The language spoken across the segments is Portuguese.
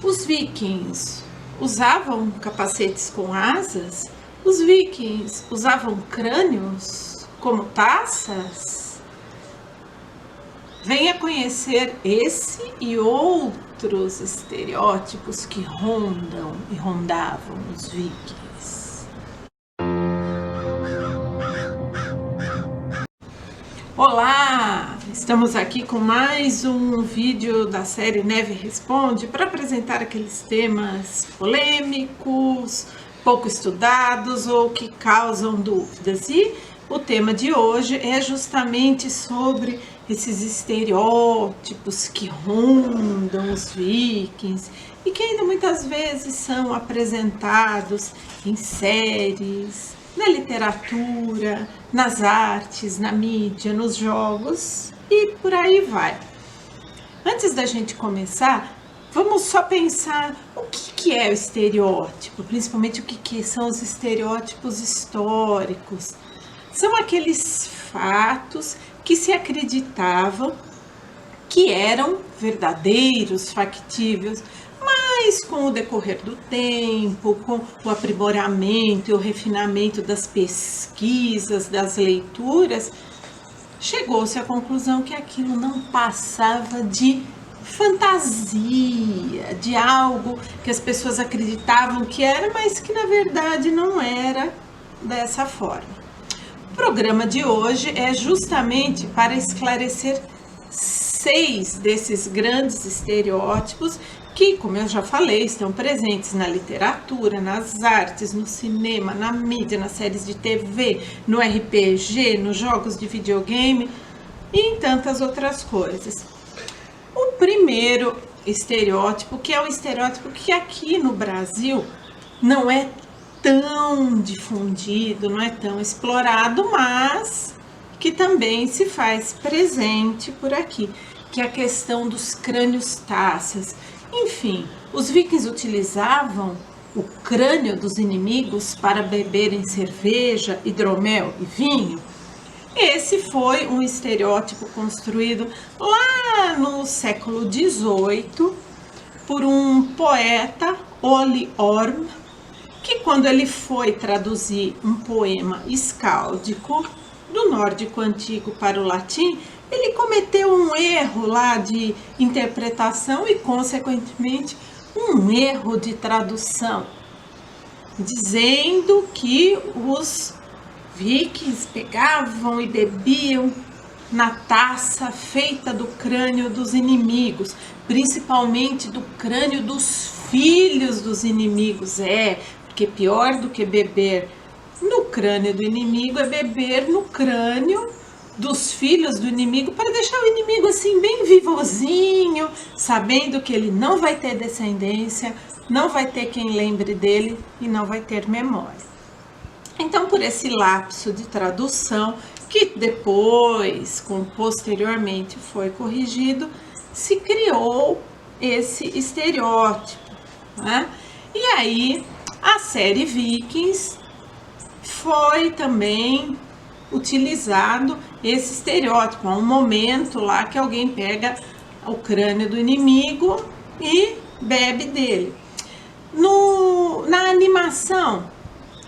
Os vikings usavam capacetes com asas? Os vikings usavam crânios como taças? Venha conhecer esse e outros estereótipos que rondam e rondavam os vikings. Olá! Estamos aqui com mais um vídeo da série Neve Responde para apresentar aqueles temas polêmicos, pouco estudados ou que causam dúvidas. E o tema de hoje é justamente sobre esses estereótipos que rondam os vikings e que ainda muitas vezes são apresentados em séries, na literatura, nas artes, na mídia, nos jogos e por aí vai. Antes da gente começar, vamos só pensar o que é o estereótipo, principalmente o que são os estereótipos históricos. São aqueles fatos que se acreditavam que eram verdadeiros, factíveis, mas com o decorrer do tempo, com o aprimoramento e o refinamento das pesquisas, das leituras, chegou-se à conclusão que aquilo não passava de fantasia, de algo que as pessoas acreditavam que era, mas que na verdade não era dessa forma. O programa de hoje é justamente para esclarecer 6 desses grandes estereótipos que, como eu já falei, estão presentes na literatura, nas artes, no cinema, na mídia, nas séries de TV, no RPG, nos jogos de videogame e em tantas outras coisas. O primeiro estereótipo, que é o estereótipo que aqui no Brasil não é tão difundido, não é tão explorado, mas que também se faz presente por aqui, que é a questão dos crânios taças. Enfim, os vikings utilizavam o crânio dos inimigos para beberem cerveja, hidromel e vinho. Esse foi um estereótipo construído lá no século XVIII por um poeta, Ole Orm, que quando ele foi traduzir um poema escáldico do nórdico antigo para o latim, ele cometeu um erro lá de interpretação e, consequentemente, um erro de tradução, dizendo que os vikings pegavam e bebiam na taça feita do crânio dos inimigos, principalmente do crânio dos filhos dos inimigos. Porque pior do que beber no crânio do inimigo é beber no crânio dos filhos do inimigo, para deixar o inimigo assim bem vivozinho, sabendo que ele não vai ter descendência, não vai ter quem lembre dele e não vai ter memória. Então, por esse lapso de tradução, que depois, posteriormente foi corrigido, se criou esse estereótipo, né? E aí, a série Vikings foi também utilizado esse estereótipo. Há um momento lá que alguém pega o crânio do inimigo e bebe dele. Na animação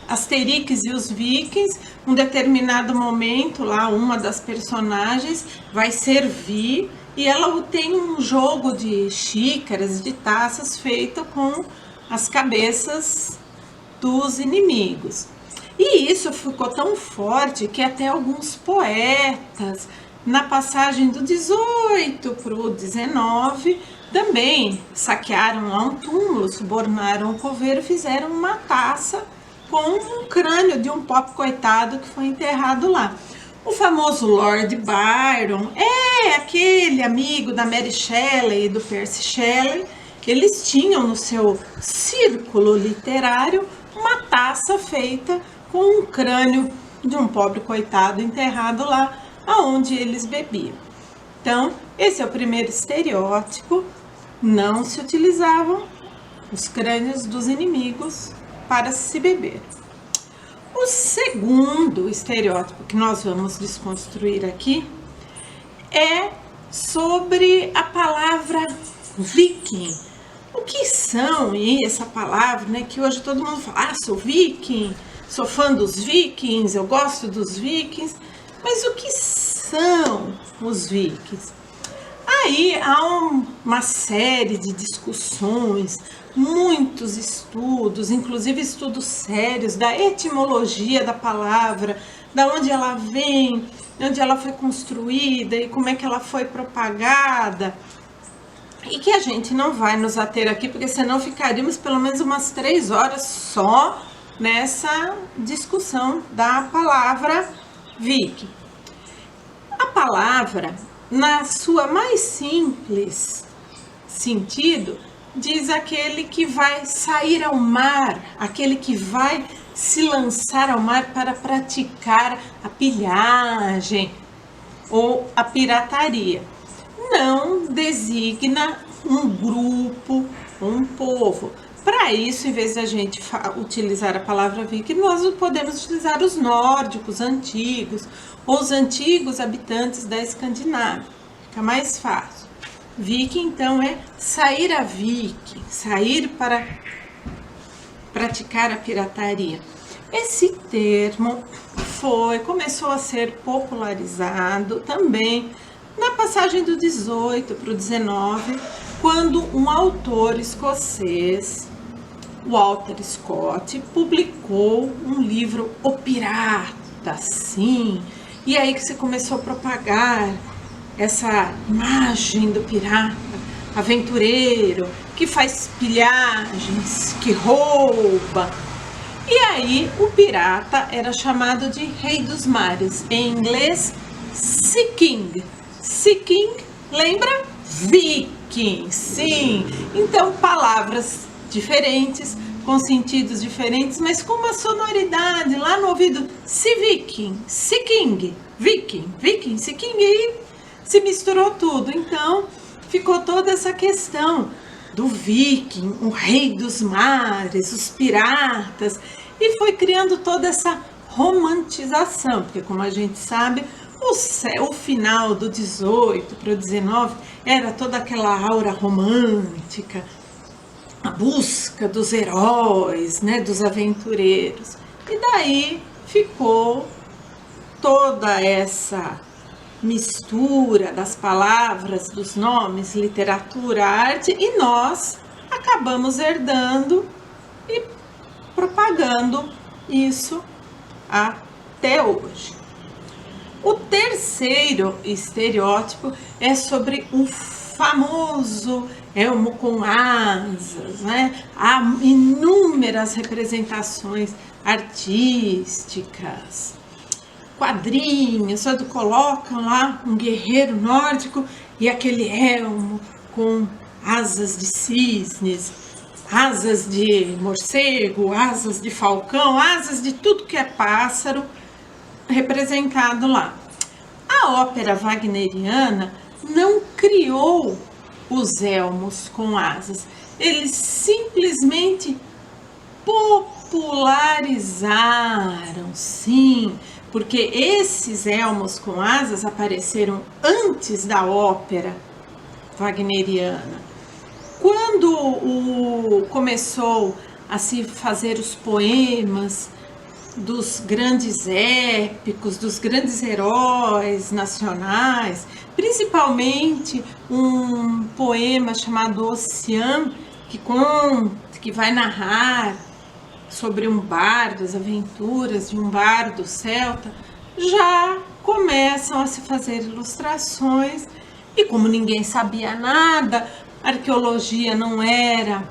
Asterix e os Vikings, um determinado momento lá, uma das personagens vai servir e ela tem um jogo de xícaras, de taças feito com as cabeças dos inimigos. E isso ficou tão forte que até alguns poetas, na passagem do 18 para o 19, também saquearam lá um túmulo, subornaram o coveiro e fizeram uma taça com um crânio de um pobre coitado que foi enterrado lá. O famoso Lord Byron é aquele amigo da Mary Shelley e do Percy Shelley. Eles tinham no seu círculo literário uma taça feita com um crânio de um pobre coitado enterrado lá, aonde eles bebiam. Então, esse é o primeiro estereótipo. Não se utilizavam os crânios dos inimigos para se beber. O segundo estereótipo que nós vamos desconstruir aqui é sobre a palavra viking. O que são, e essa palavra, né, que hoje todo mundo fala, sou viking, sou fã dos vikings, eu gosto dos vikings, mas o que são os vikings? Aí há uma série de discussões, muitos estudos, inclusive estudos sérios da etimologia da palavra, da onde ela vem, onde ela foi construída e como é que ela foi propagada, e que a gente não vai nos ater aqui, porque senão ficaríamos pelo menos umas 3 horas só nessa discussão da palavra viking. A palavra, na sua mais simples sentido, diz aquele que vai sair ao mar, aquele que vai se lançar ao mar para praticar a pilhagem ou a pirataria. Não designa um grupo, um povo. Para isso, em vez da gente utilizar a palavra viking, nós podemos utilizar os nórdicos antigos, ou os antigos habitantes da Escandinávia. Fica mais fácil. Viking, então, é sair a viking, sair para praticar a pirataria. Esse termo começou a ser popularizado também na passagem do 18 para o 19, quando um autor escocês, Walter Scott, publicou um livro, O Pirata, sim. E aí que se começou a propagar essa imagem do pirata aventureiro, que faz pilhagens, que rouba. E aí o pirata era chamado de Rei dos Mares, em inglês, Sea King. Sea King, lembra? Viking, sim. Então, palavras diferentes, com sentidos diferentes, mas com uma sonoridade lá no ouvido. Sea Viking, Sea King, Viking, Viking, Sea King, e se misturou tudo. Então, ficou toda essa questão do viking, o rei dos mares, os piratas, e foi criando toda essa romantização, porque como a gente sabe, o final do 18 para o 19 era toda aquela aura romântica, a busca dos heróis, né, dos aventureiros. E daí ficou toda essa mistura das palavras, dos nomes, literatura, arte, e nós acabamos herdando e propagando isso até hoje. O terceiro estereótipo é sobre o famoso elmo com asas, né? Há inúmeras representações artísticas, quadrinhos, quando colocam lá um guerreiro nórdico e aquele elmo com asas de cisnes, asas de morcego, asas de falcão, asas de tudo que é pássaro representado lá. A ópera wagneriana não criou os elmos com asas, eles simplesmente popularizaram, sim, porque esses elmos com asas apareceram antes da ópera wagneriana. Quando começou a se fazer os poemas dos grandes épicos, dos grandes heróis nacionais, principalmente um poema chamado Ossian, que vai narrar sobre um bardo, as aventuras de um bardo celta, já começam a se fazer ilustrações, e como ninguém sabia nada, a arqueologia não era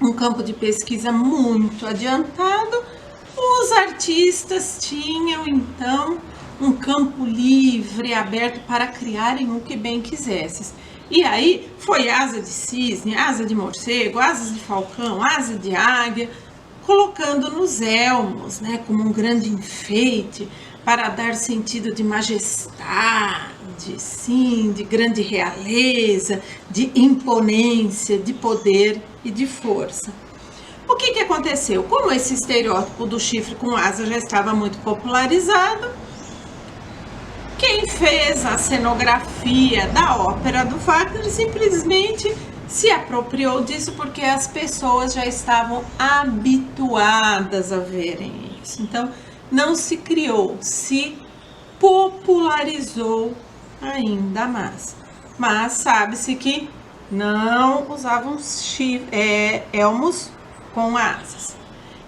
um campo de pesquisa muito adiantado, os artistas tinham então um campo livre, aberto para criarem o que bem quisessem. E aí foi asa de cisne, asa de morcego, asas de falcão, asa de águia, colocando nos elmos, né, como um grande enfeite para dar sentido de majestade, sim, de grande realeza, de imponência, de poder e de força. O que aconteceu? Como esse estereótipo do chifre com asa já estava muito popularizado, quem fez a cenografia da ópera do Wagner simplesmente se apropriou disso porque as pessoas já estavam habituadas a verem isso. Então, não se criou, se popularizou ainda mais. Mas sabe-se que não usavam elmos com asas.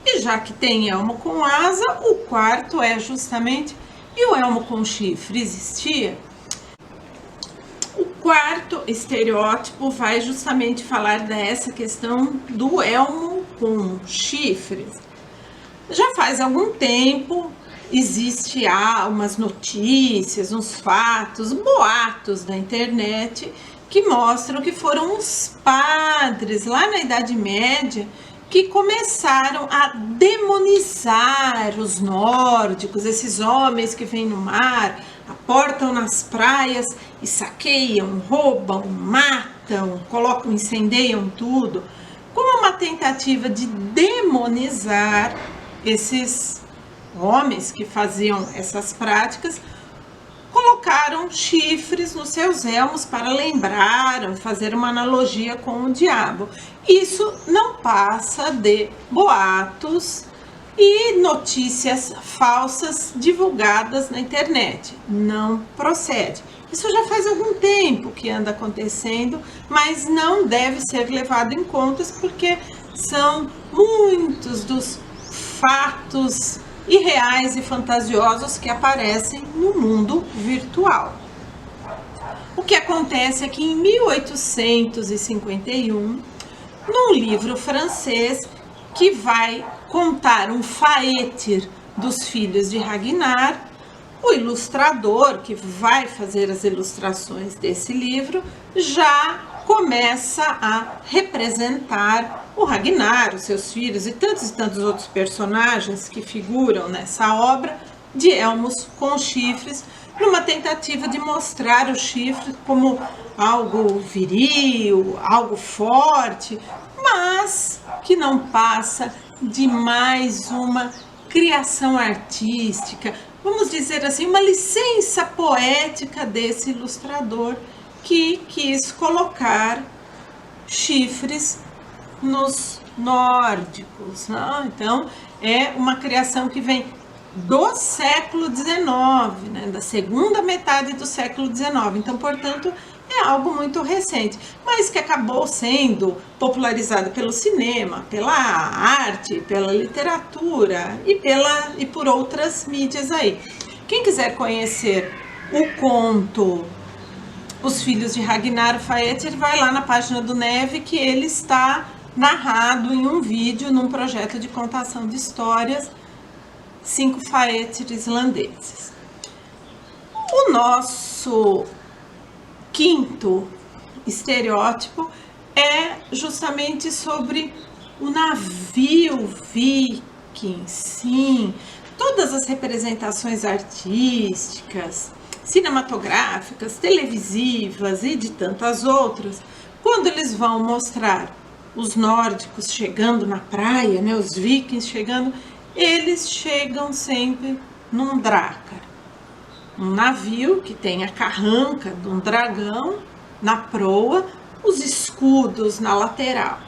E já que tem elmo com asa, o quarto é justamente... E o elmo com chifre existia? O quarto estereótipo vai justamente falar dessa questão do elmo com chifres. Já faz algum tempo existe umas notícias, uns fatos, boatos na internet que mostram que foram os padres lá na Idade Média que começaram a demonizar os nórdicos, esses homens que vêm no mar, aportam nas praias e saqueiam, roubam, matam, colocam, incendeiam tudo, como uma tentativa de demonizar esses homens que faziam essas práticas. Colocaram chifres nos seus elmos para lembrar, fazer uma analogia com o diabo. Isso não passa de boatos e notícias falsas divulgadas na internet. Não procede. Isso já faz algum tempo que anda acontecendo, mas não deve ser levado em conta porque são muitos dos fatos irreais e fantasiosos que aparecem no mundo virtual. O que acontece é que em 1851, num livro francês que vai contar um faeter dos filhos de Ragnar, o ilustrador que vai fazer as ilustrações desse livro já começa a representar o Ragnar, os seus filhos e tantos outros personagens que figuram nessa obra de elmos com chifres, numa tentativa de mostrar o chifre como algo viril, algo forte, mas que não passa de mais uma criação artística, vamos dizer assim, uma licença poética desse ilustrador que quis colocar chifres nos nórdicos, né? Então, é uma criação que vem do século XIX, né? Da segunda metade do século XIX. Então, portanto, é algo muito recente, mas que acabou sendo popularizado pelo cinema, pela arte, pela literatura e por outras mídias aí. Quem quiser conhecer o conto Os Filhos de Ragnar, o faeter, vai lá na página do Neve, que ele está narrado em um vídeo num projeto de contação de histórias, 5 faéteres islandeses. O nosso quinto estereótipo é justamente sobre o navio viking. Sim, todas as representações artísticas, cinematográficas, televisivas e de tantas outras, quando eles vão mostrar os nórdicos chegando na praia, né, os vikings chegando, eles chegam sempre num drácar, um navio que tem a carranca de um dragão na proa, os escudos na lateral.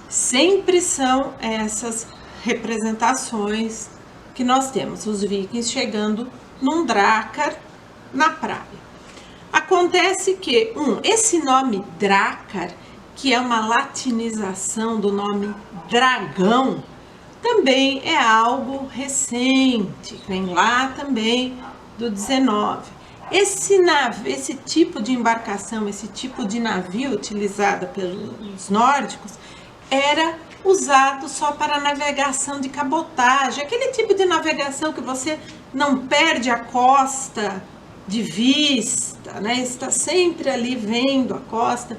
Sempre são essas representações que nós temos, os vikings chegando num drácar na praia. Acontece que, esse nome drácar, que é uma latinização do nome dragão, também é algo recente, vem lá também do 19. Esse tipo de embarcação, esse tipo de navio utilizado pelos nórdicos, era usado só para navegação de cabotagem, aquele tipo de navegação que você não perde a costa de vista, né? Está sempre ali vendo a costa,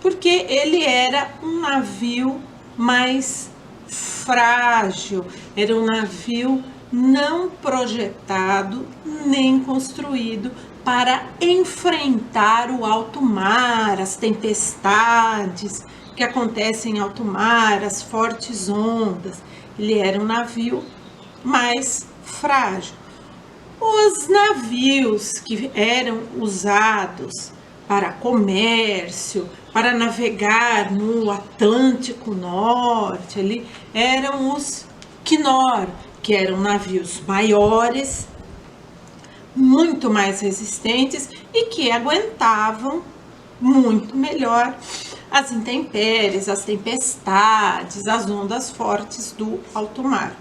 porque ele era um navio mais frágil, era um navio não projetado nem construído para enfrentar o alto mar, as tempestades que acontecem em alto mar, as fortes ondas. Ele era um navio mais frágil. Os navios que eram usados para comércio, para navegar no Atlântico Norte, ali eram os Quinor, que eram navios maiores, muito mais resistentes e que aguentavam muito melhor as intempéries, as tempestades, as ondas fortes do alto mar.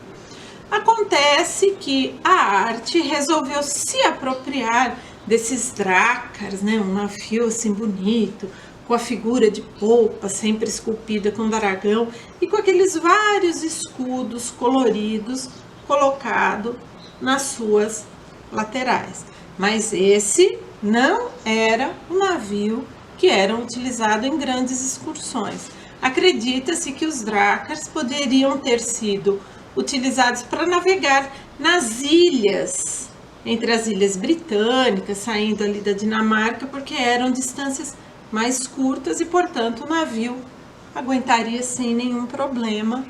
Acontece que a arte resolveu se apropriar desses drácaras, né? Um navio assim bonito, com a figura de polpa sempre esculpida com dragão e com aqueles vários escudos coloridos colocados nas suas laterais. Mas esse não era o navio que eram utilizados em grandes excursões. Acredita-se que os drácaras poderiam ter sido utilizados para navegar nas ilhas, entre as ilhas britânicas, saindo ali da Dinamarca, porque eram distâncias mais curtas e, portanto, o navio aguentaria sem nenhum problema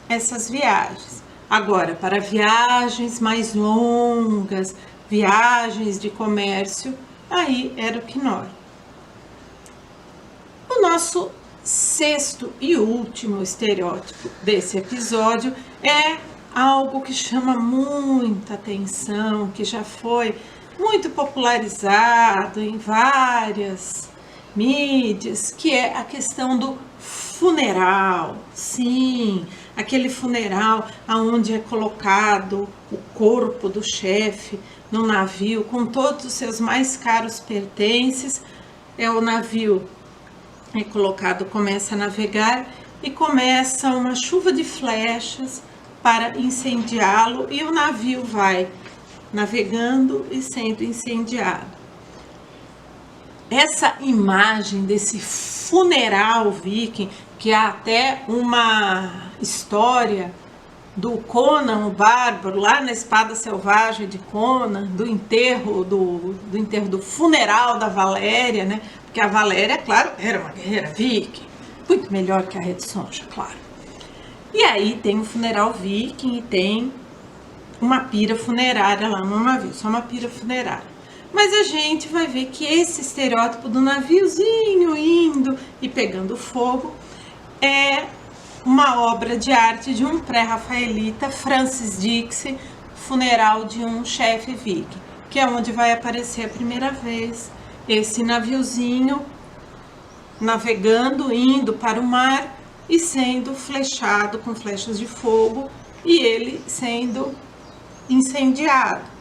essas viagens. Agora, para viagens mais longas, viagens de comércio, aí era o Quinor. O nosso sexto e último estereótipo desse episódio é algo que chama muita atenção, que já foi muito popularizado em várias mídias, que é a questão do funeral. Sim, aquele funeral onde é colocado o corpo do chefe no navio com todos os seus mais caros pertences. O navio é colocado, começa a navegar e começa uma chuva de flechas para incendiá-lo e o navio vai navegando e sendo incendiado. Essa imagem desse funeral viking, que há até uma história do Conan o Bárbaro, lá na Espada Selvagem de Conan, do enterro do funeral da Valéria, né? Porque a Valéria, claro, era uma guerreira viking, muito melhor que a Rede Sonja, claro. E aí tem um funeral viking e tem uma pira funerária lá no navio, só uma pira funerária. Mas a gente vai ver que esse estereótipo do naviozinho indo e pegando fogo é uma obra de arte de um pré-rafaelita, Francis Dixie, Funeral de um Chefe Viking, que é onde vai aparecer a primeira vez esse naviozinho navegando, indo para o mar e sendo flechado com flechas de fogo e ele sendo incendiado.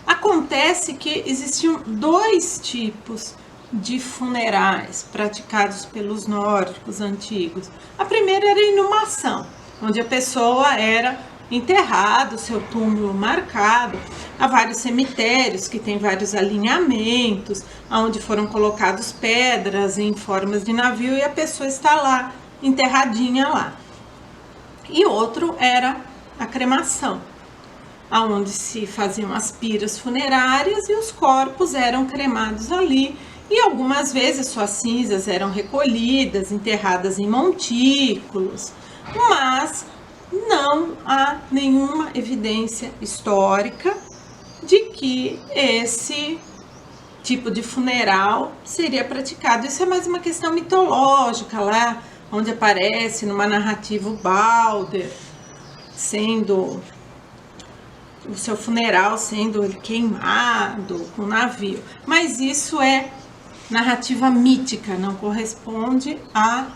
Acontece que existiam dois tipos de funerais praticados pelos nórdicos antigos. A primeira era a inumação, onde a pessoa era enterrada, o seu túmulo marcado. Há vários cemitérios que têm vários alinhamentos, onde foram colocadas pedras em formas de navio e a pessoa está lá, enterradinha lá. E outro era a cremação, onde se faziam as piras funerárias e os corpos eram cremados ali. E algumas vezes suas cinzas eram recolhidas, enterradas em montículos, mas não há nenhuma evidência histórica de que esse tipo de funeral seria praticado. Isso é mais uma questão mitológica lá, onde aparece numa narrativa o Balder sendo o seu funeral sendo queimado com o navio. Mas isso é narrativa mítica, não corresponde ao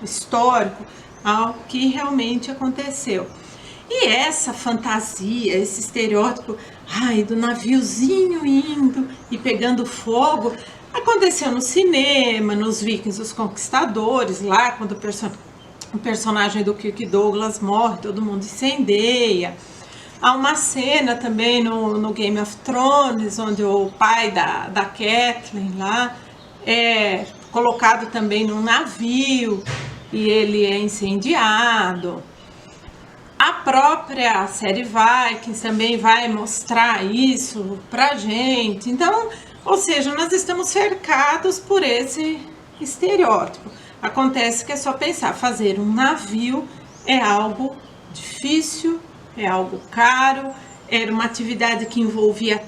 histórico, ao que realmente aconteceu. E essa fantasia, esse estereótipo, do naviozinho indo e pegando fogo, aconteceu no cinema, nos Vikings, os Conquistadores, lá quando o personagem do Kirk Douglas morre, todo mundo incendeia. Há uma cena também no Game of Thrones, onde o pai da Catelyn lá é colocado também num navio e ele é incendiado. A própria série Vikings também vai mostrar isso pra gente. Então, ou seja, nós estamos cercados por esse estereótipo. Acontece que é só pensar, fazer um navio é algo difícil, é algo caro, era uma atividade que envolvia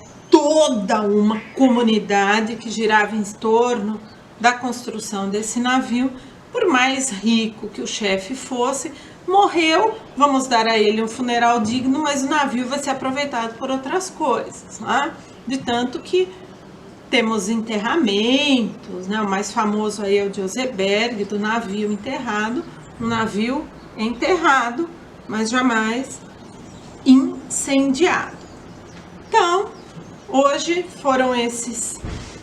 toda uma comunidade que girava em torno da construção desse navio. Por mais rico que o chefe fosse, morreu, vamos dar a ele um funeral digno, mas o navio vai ser aproveitado por outras coisas, né? De tanto que temos enterramentos, né? O mais famoso aí é o de Oseberg, do navio enterrado. Um navio enterrado, mas jamais incendiado. Então, hoje foram esses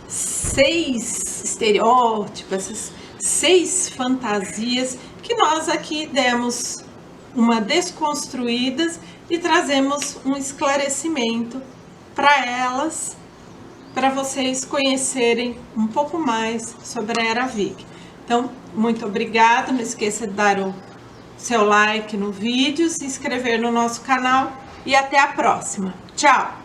6 estereótipos, essas 6 fantasias que nós aqui demos uma desconstruídas e trazemos um esclarecimento para elas, para vocês conhecerem um pouco mais sobre a Era Viking. Então, muito obrigada, não esqueça de dar o seu like no vídeo, se inscrever no nosso canal e até a próxima. Tchau!